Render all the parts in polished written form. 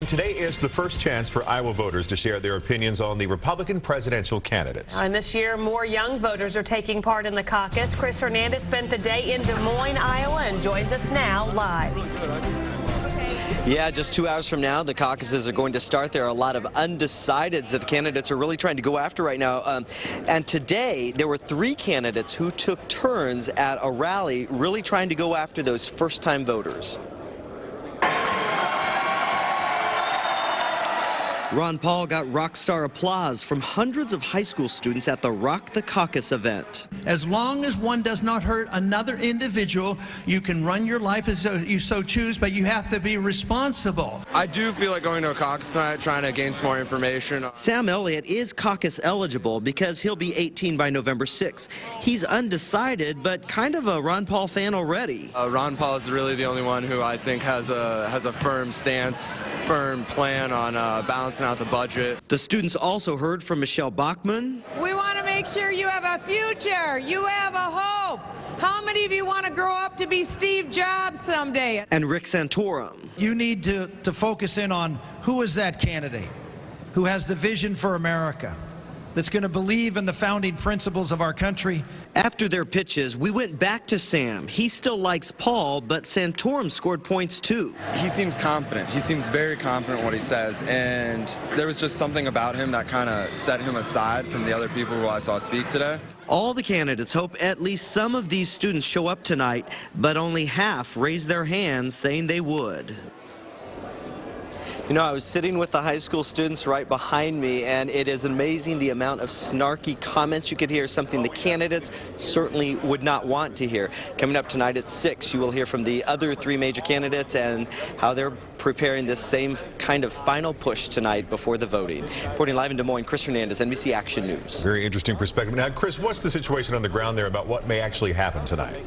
Today is the first chance for Iowa voters to share their opinions on the Republican presidential candidates. And this year, more young voters are taking part in the caucus. Chris Hernandez spent the day in Des Moines, Iowa, and joins us now live. Yeah, just 2 hours from now, the caucuses are going to start. There are a lot of undecideds that the candidates are really trying to go after right now. And today, there were 3 candidates who took turns at a rally really trying to go after those first-time voters. Ron Paul got rock star applause from hundreds of high school students at the Rock the Caucus event. As long as one does not hurt another individual, you can run your life as you so choose, but you have to be responsible. I do feel like going to a caucus tonight, trying to gain some more information. Sam Elliott is caucus eligible because he'll be 18 by November 6th. He's undecided, but kind of a Ron Paul fan already. Ron Paul is really the only one who I think has a firm stance, firm plan on balancing out the budget. The students also heard from Michele Bachmann. We want to make sure you have a future, you have a hope. How many of you want to grow up to be Steve Jobs someday? And Rick Santorum. You need to focus in on who is that candidate who has the vision for America, that's going to believe in the founding principles of our country. After their pitches, we went back to Sam. He still likes Paul, but Santorum scored points too. He seems confident. He seems very confident in what he says, and there was just something about him that kind of set him aside from the other people who I saw speak today. All the candidates hope at least some of these students show up tonight, but only half raised their hands saying they would. You know, I was sitting with the high school students right behind me, and it is amazing the amount of snarky comments you could hear, something the candidates certainly would not want to hear. Coming up tonight at 6, you will hear from the other 3 major candidates and how they're preparing this same kind of final push tonight before the voting. Reporting live in Des Moines, Chris Hernandez, NBC Action News. Very interesting perspective. Now, Chris, what's the situation on the ground there about what may actually happen tonight?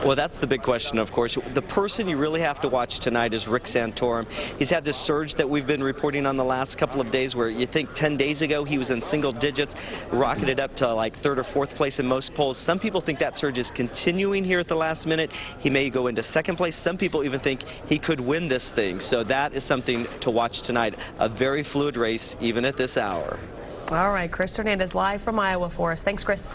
Well, that's the big question, of course. The person you really have to watch tonight is Rick Santorum. He's had this surge that we've been reporting on the last couple of days where you think 10 days ago he was in single digits, rocketed up to like 3rd or 4th place in most polls. Some people think that surge is continuing here at the last minute. He may go into 2nd place. Some people even think he could win this thing. So that is something to watch tonight. A very fluid race, even at this hour. All right, Chris Hernandez live from Iowa for us. Thanks, Chris.